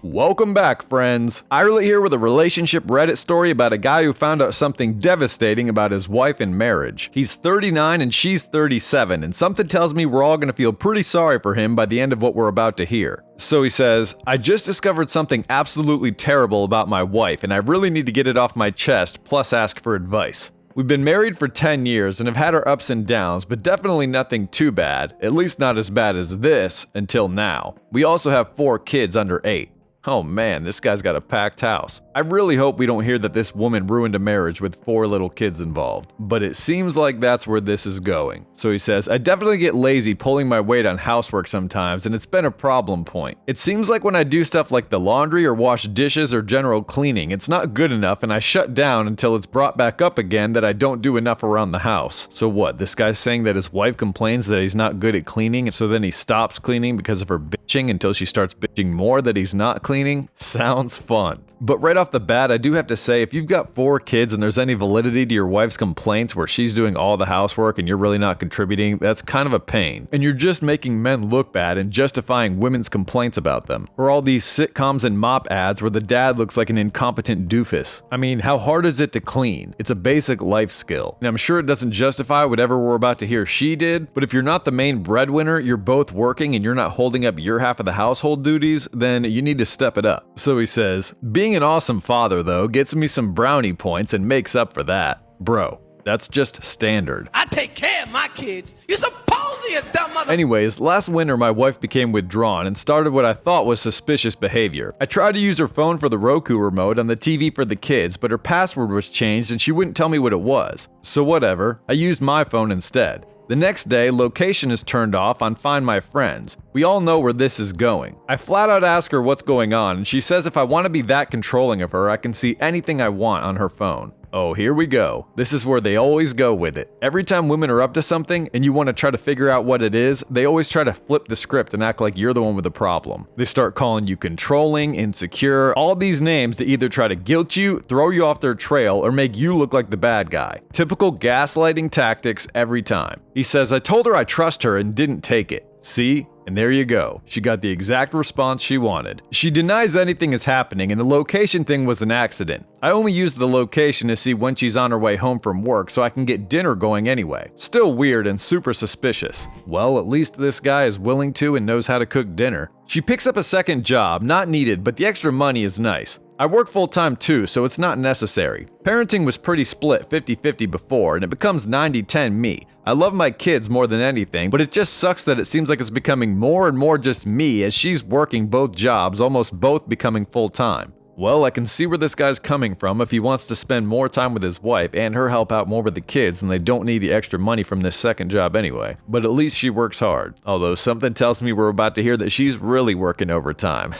Welcome back, friends. iRelat here with a relationship Reddit story about a guy who found out something devastating about his wife in marriage. He's 39 and she's 37, and something tells me we're all gonna feel pretty sorry for him by the end of what we're about to hear. So he says, I just discovered something absolutely terrible about my wife, and I really need to get it off my chest, plus ask for advice. We've been married for 10 years and have had our ups and downs, but definitely nothing too bad, at least not as bad as this, until now. We also have 4 kids under 8. Oh man, this guy's got a packed house. I really hope we don't hear that this woman ruined a marriage with 4 little kids involved, but it seems like that's where this is going. So he says, I definitely get lazy pulling my weight on housework sometimes, and it's been a problem point. It seems like when I do stuff like the laundry or wash dishes or general cleaning, it's not good enough and I shut down until it's brought back up again that I don't do enough around the house. So what, this guy's saying that his wife complains that he's not good at cleaning, so then he stops cleaning because of her bitching until she starts bitching more that he's not cleaning? Sounds fun. But right off the bat, I do have to say, if you've got 4 kids and there's any validity to your wife's complaints where she's doing all the housework and you're really not contributing, that's kind of a pain. And you're just making men look bad and justifying women's complaints about them. Or all these sitcoms and mop ads where the dad looks like an incompetent doofus. I mean, how hard is it to clean? It's a basic life skill. And I'm sure it doesn't justify whatever we're about to hear she did, but if you're not the main breadwinner, you're both working and you're not holding up your half of the household duties, then you need to step it up. So he says, being an awesome father, though, gets me some brownie points and makes up for that. Bro, that's just standard. I take care of my kids. You're supposed to, you dumb mother. Anyways, last winter my wife became withdrawn and started what I thought was suspicious behavior. I tried to use her phone for the Roku remote on the TV for the kids, but her password was changed and she wouldn't tell me what it was. So whatever, I used my phone instead. The next day, location is turned off on Find My Friends. We all know where this is going. I flat out ask her what's going on, and she says if I want to be that controlling of her, I can see anything I want on her phone. Oh, here we go. This is where they always go with it. Every time women are up to something and you want to try to figure out what it is, they always try to flip the script and act like you're the one with the problem. They start calling you controlling, insecure, all these names to either try to guilt you, throw you off their trail, or make you look like the bad guy. Typical gaslighting tactics every time. He says, I told her I trust her and didn't take it. See? And there you go. She got the exact response she wanted. She denies anything is happening, and the location thing was an accident. I only used the location to see when she's on her way home from work so I can get dinner going anyway. Still weird and super suspicious. Well, at least this guy is willing to and knows how to cook dinner. She picks up a second job, not needed, but the extra money is nice. I work full-time too, so it's not necessary. Parenting was pretty split 50-50 before, and it becomes 90-10 me. I love my kids more than anything, but it just sucks that it seems like it's becoming more and more just me as she's working both jobs, almost both becoming full-time. Well, I can see where this guy's coming from if he wants to spend more time with his wife and her help out more with the kids and they don't need the extra money from this second job anyway. But at least she works hard. Although something tells me we're about to hear that she's really working overtime.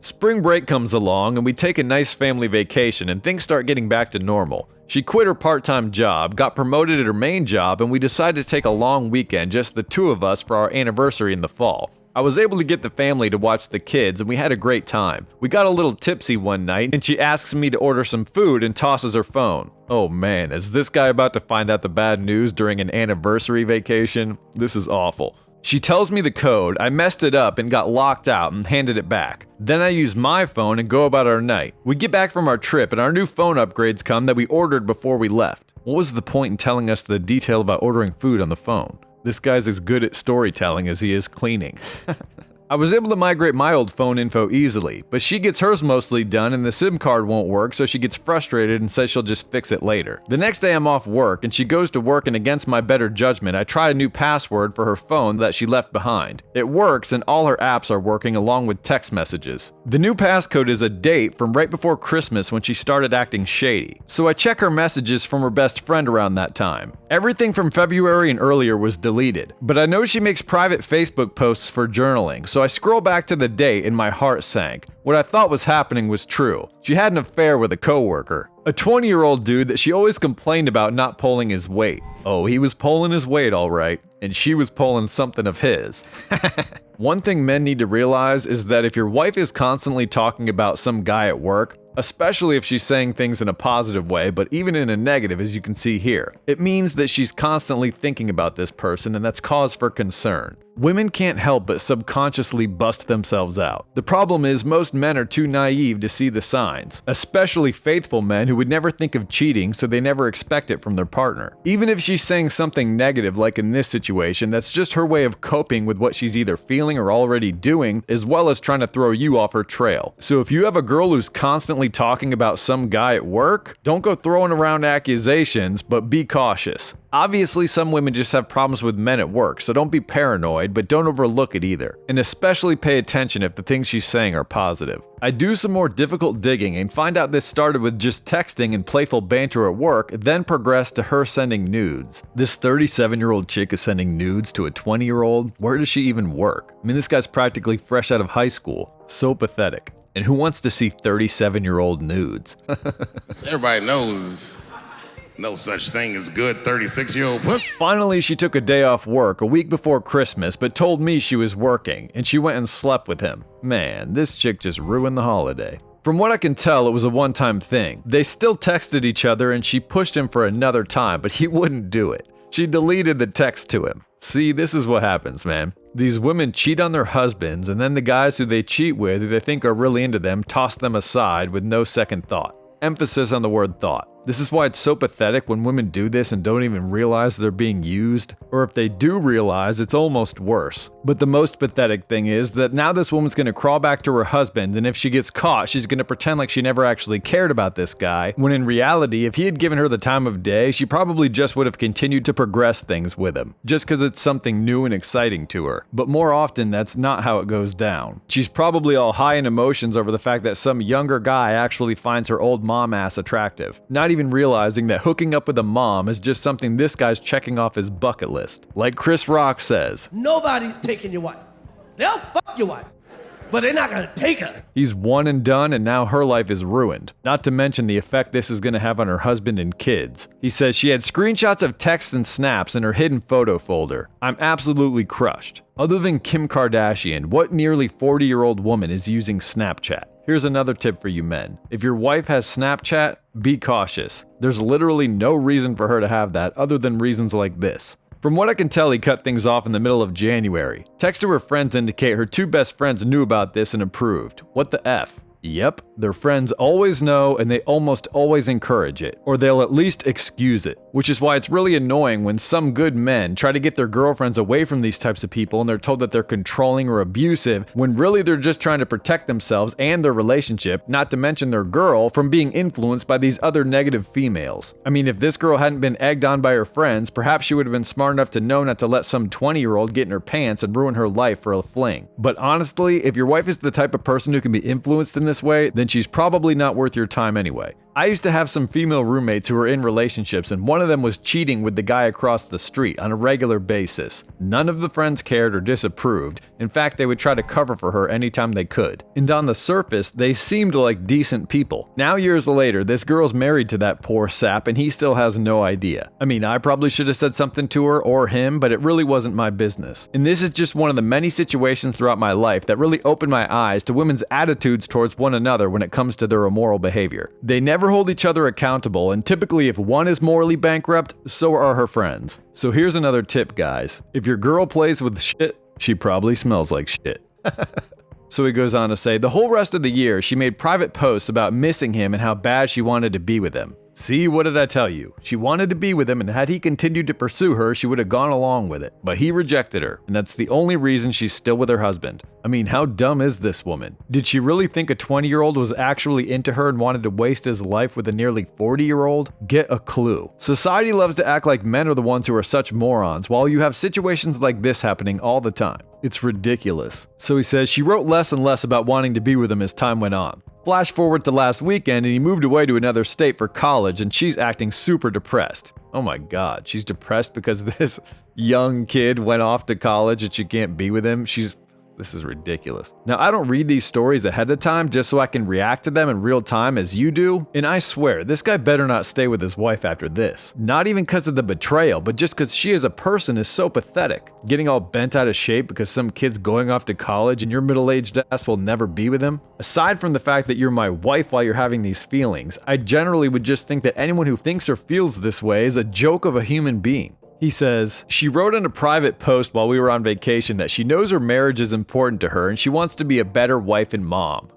Spring break comes along and we take a nice family vacation and things start getting back to normal. She quit her part-time job, got promoted at her main job, and we decided to take a long weekend, just the 2 of us, for our anniversary in the fall. I was able to get the family to watch the kids and we had a great time. We got a little tipsy one night and she asks me to order some food and tosses her phone. Oh man, is this guy about to find out the bad news during an anniversary vacation? This is awful. She tells me the code, I messed it up and got locked out and handed it back. Then I use my phone and go about our night. We get back from our trip and our new phone upgrades come that we ordered before we left. What was the point in telling us the detail about ordering food on the phone? This guy's as good at storytelling as he is cleaning. I was able to migrate my old phone info easily, but she gets hers mostly done and the SIM card won't work, so she gets frustrated and says she'll just fix it later. The next day I'm off work and she goes to work, and against my better judgment, I try a new password for her phone that she left behind. It works and all her apps are working along with text messages. The new passcode is a date from right before Christmas when she started acting shady. So I check her messages from her best friend around that time. Everything from February and earlier was deleted, but I know she makes private Facebook posts for journaling, so I scroll back to the date and my heart sank. What I thought was happening was true. She had an affair with a coworker. A 20-year-old dude that she always complained about not pulling his weight. Oh, he was pulling his weight all right, and she was pulling something of his. One thing men need to realize is that if your wife is constantly talking about some guy at work, especially if she's saying things in a positive way, but even in a negative, as you can see here, it means that she's constantly thinking about this person, and that's cause for concern. Women can't help but subconsciously bust themselves out. The problem is most men are too naive to see the signs, especially faithful men who would never think of cheating, so they never expect it from their partner. Even if she's saying something negative like in this situation, that's just her way of coping with what she's either feeling or already doing, as well as trying to throw you off her trail. So if you have a girl who's constantly talking about some guy at work, don't go throwing around accusations, but be cautious. Obviously, some women just have problems with men at work, so don't be paranoid, but don't overlook it either. And especially pay attention if the things she's saying are positive. I do some more difficult digging and find out this started with just texting and playful banter at work, then progressed to her sending nudes. This 37-year-old chick is sending nudes to a 20-year-old? Where does she even work? I mean, this guy's practically fresh out of high school. So pathetic. And who wants to see 37-year-old nudes? Everybody knows no such thing as good 36-year-old pussy. Finally, she took a day off work a week before Christmas, but told me she was working, and she went and slept with him. Man, this chick just ruined the holiday. From what I can tell, it was a one-time thing. They still texted each other, and she pushed him for another time, but he wouldn't do it. She deleted the text to him. See, this is what happens, man. These women cheat on their husbands, and then the guys who they cheat with, who they think are really into them, toss them aside with no second thought. Emphasis on the word thought. This is why it's so pathetic when women do this and don't even realize they're being used, or if they do realize, it's almost worse. But the most pathetic thing is that now this woman's gonna crawl back to her husband, and if she gets caught, she's gonna pretend like she never actually cared about this guy, when in reality, if he had given her the time of day, she probably just would have continued to progress things with him, just because it's something new and exciting to her. But more often, that's not how it goes down. She's probably all high in emotions over the fact that some younger guy actually finds her old mom ass attractive, not even realizing that hooking up with a mom is just something this guy's checking off his bucket list. Like Chris Rock says, Nobody's taking your wife. They'll fuck your wife, but they're not gonna take her. he's one and done, and now her life is ruined. Not to mention the effect this is gonna have on her husband and kids. He says she had screenshots of texts and snaps in her hidden photo folder. I'm absolutely crushed. Other than Kim Kardashian, what nearly 40-year-old woman is using Snapchat? Here's another tip for you men. If your wife has Snapchat, be cautious. There's literally no reason for her to have that other than reasons like this. From what I can tell, he cut things off in the middle of January. Texts to her friends indicate her two best friends knew about this and approved. What the F? Yep, their friends always know and they almost always encourage it, or they'll at least excuse it. Which is why it's really annoying when some good men try to get their girlfriends away from these types of people and they're told that they're controlling or abusive, when really they're just trying to protect themselves and their relationship, not to mention their girl, from being influenced by these other negative females. I mean, if this girl hadn't been egged on by her friends, perhaps she would have been smart enough to know not to let some 20-year-old get in her pants and ruin her life for a fling. But honestly, if your wife is the type of person who can be influenced in this way, then she's probably not worth your time anyway. I used to have some female roommates who were in relationships, and one of them was cheating with the guy across the street on a regular basis. None of the friends cared or disapproved. In fact, they would try to cover for her anytime they could. And on the surface, they seemed like decent people. Now, years later, this girl's married to that poor sap, and he still has no idea. I mean, I probably should have said something to her or him, but it really wasn't my business. And this is just one of the many situations throughout my life that really opened my eyes to women's attitudes towards one another when it comes to their immoral behavior. They never hold each other accountable, and typically if one is morally bankrupt, so are her friends. So here's another tip, guys. If your girl plays with shit, she probably smells like shit. So he goes on to say, the whole rest of the year, she made private posts about missing him and how bad she wanted to be with him. See, what did I tell you? She wanted to be with him, and had he continued to pursue her, she would have gone along with it. But he rejected her, and that's the only reason she's still with her husband. I mean, how dumb is this woman? Did she really think a 20-year-old was actually into her and wanted to waste his life with a nearly 40-year-old? Get a clue. Society loves to act like men are the ones who are such morons, while you have situations like this happening all the time. It's ridiculous. So he says she wrote less and less about wanting to be with him as time went on. Flash forward to last weekend and he moved away to another state for college and she's acting super depressed. Oh my god, she's depressed because this young kid went off to college and she can't be with him. This is ridiculous. Now, I don't read these stories ahead of time just so I can react to them in real time as you do, and I swear, this guy better not stay with his wife after this. Not even because of the betrayal, but just because she as a person is so pathetic. Getting all bent out of shape because some kid's going off to college and your middle-aged ass will never be with him. Aside from the fact that you're my wife while you're having these feelings, I generally would just think that anyone who thinks or feels this way is a joke of a human being. He says, she wrote in a private post while we were on vacation that she knows her marriage is important to her and she wants to be a better wife and mom.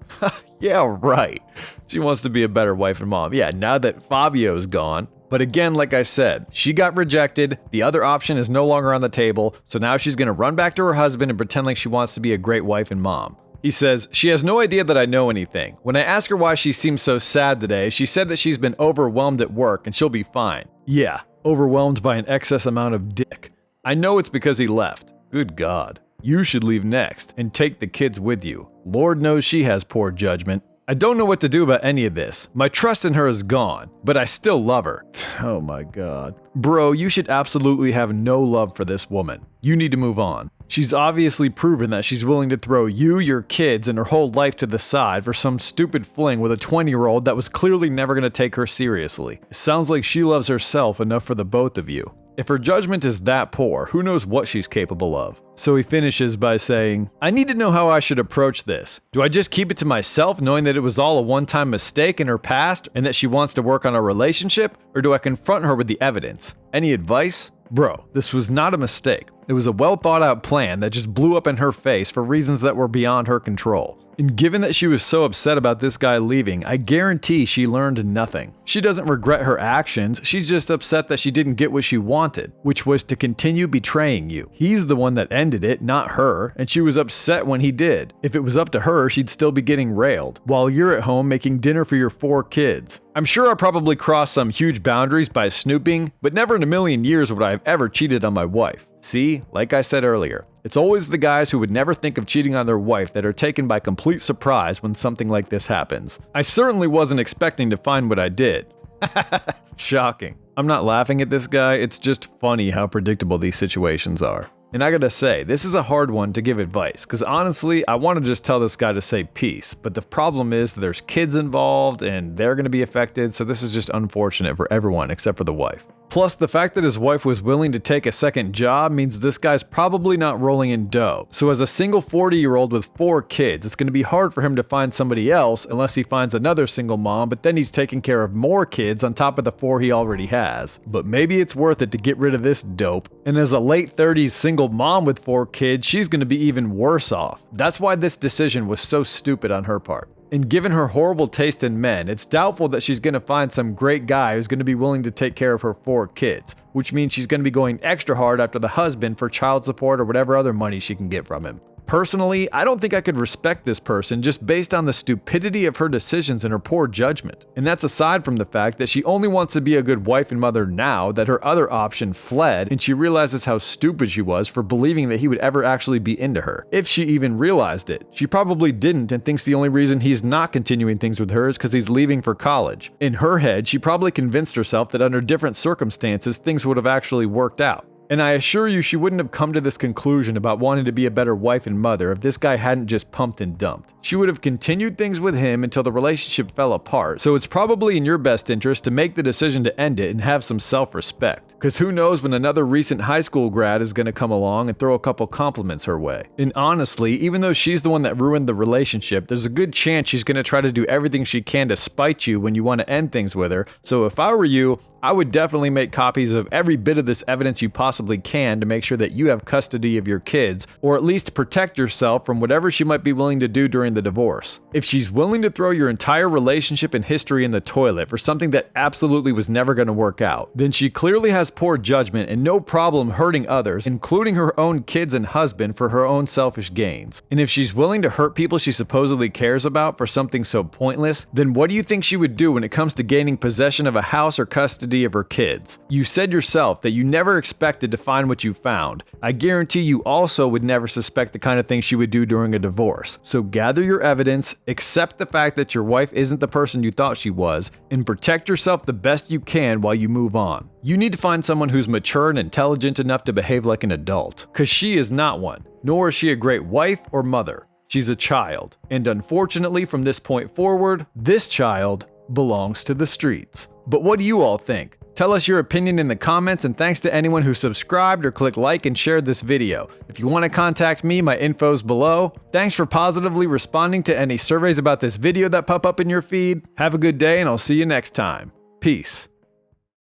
Yeah, right. She wants to be a better wife and mom. Yeah, now that Fabio's gone. But again, like I said, she got rejected, the other option is no longer on the table, so now she's gonna run back to her husband and pretend like she wants to be a great wife and mom. He says, she has no idea that I know anything. When I ask her why she seems so sad today, she said that she's been overwhelmed at work and she'll be fine. Yeah, overwhelmed by an excess amount of dick. I know it's because he left. Good God. You should leave next and take the kids with you. Lord knows she has poor judgment. I don't know what to do about any of this. My trust in her is gone, but I still love her. Oh my God. Bro, you should absolutely have no love for this woman. You need to move on. She's obviously proven that she's willing to throw you, your kids, and her whole life to the side for some stupid fling with a 20-year-old that was clearly never going to take her seriously. It sounds like she loves herself enough for the both of you. If her judgment is that poor, who knows what she's capable of? So he finishes by saying, I need to know how I should approach this. Do I just keep it to myself knowing that it was all a one-time mistake in her past and that she wants to work on our relationship? Or do I confront her with the evidence? Any advice? Bro, this was not a mistake. It was a well-thought-out plan that just blew up in her face for reasons that were beyond her control. And given that she was so upset about this guy leaving, I guarantee she learned nothing. She doesn't regret her actions, she's just upset that she didn't get what she wanted, which was to continue betraying you. He's the one that ended it, not her, and she was upset when he did. If it was up to her, she'd still be getting railed, while you're at home making dinner for your 4 kids. I'm sure I probably crossed some huge boundaries by snooping, but never in a million years would I have ever cheated on my wife. See, like I said earlier, it's always the guys who would never think of cheating on their wife that are taken by complete surprise when something like this happens. I certainly wasn't expecting to find what I did. Shocking. I'm not laughing at this guy, it's just funny how predictable these situations are. And I gotta say, this is a hard one to give advice, because honestly, I want to just tell this guy to say peace, but the problem is there's kids involved and they're gonna be affected, so this is just unfortunate for everyone except for the wife. Plus, the fact that his wife was willing to take a second job means this guy's probably not rolling in dough. So as a single 40-year-old with 4 kids, it's going to be hard for him to find somebody else unless he finds another single mom, but then he's taking care of more kids on top of the 4 he already has. But maybe it's worth it to get rid of this dope. And as a late 30s single mom with 4 kids, she's going to be even worse off. That's why this decision was so stupid on her part. And given her horrible taste in men, it's doubtful that she's going to find some great guy who's going to be willing to take care of her 4 kids, which means she's going to be going extra hard after the husband for child support or whatever other money she can get from him. Personally, I don't think I could respect this person just based on the stupidity of her decisions and her poor judgment. And that's aside from the fact that she only wants to be a good wife and mother now that her other option fled, and she realizes how stupid she was for believing that he would ever actually be into her. If she even realized it. She probably didn't and thinks the only reason he's not continuing things with her is because he's leaving for college. In her head, she probably convinced herself that under different circumstances, things would have actually worked out. And I assure you she wouldn't have come to this conclusion about wanting to be a better wife and mother if this guy hadn't just pumped and dumped. She would have continued things with him until the relationship fell apart, so it's probably in your best interest to make the decision to end it and have some self-respect. Cause who knows when another recent high school grad is gonna come along and throw a couple compliments her way. And honestly, even though she's the one that ruined the relationship, there's a good chance she's gonna try to do everything she can to spite you when you want to end things with her, so if I were you, I would definitely make copies of every bit of this evidence you possibly can to make sure that you have custody of your kids, or at least protect yourself from whatever she might be willing to do during the divorce. If she's willing to throw your entire relationship and history in the toilet for something that absolutely was never going to work out, then she clearly has poor judgment and no problem hurting others, including her own kids and husband, for her own selfish gains. And if she's willing to hurt people she supposedly cares about for something so pointless, then what do you think she would do when it comes to gaining possession of a house or custody of her kids? You said yourself that you never expected to find what you found. I guarantee you also would never suspect the kind of thing she would do during a divorce. So gather your evidence, accept the fact that your wife isn't the person you thought she was, and protect yourself the best you can while you move on. You need to find someone who's mature and intelligent enough to behave like an adult, because she is not one, nor is she a great wife or mother. She's a child, and unfortunately from this point forward, this child belongs to the streets. But what do you all think? Tell us your opinion in the comments, and thanks to anyone who subscribed or clicked like and shared this video. If you want to contact me, my info's below. Thanks for positively responding to any surveys about this video that pop up in your feed. Have a good day, and I'll see you next time. Peace.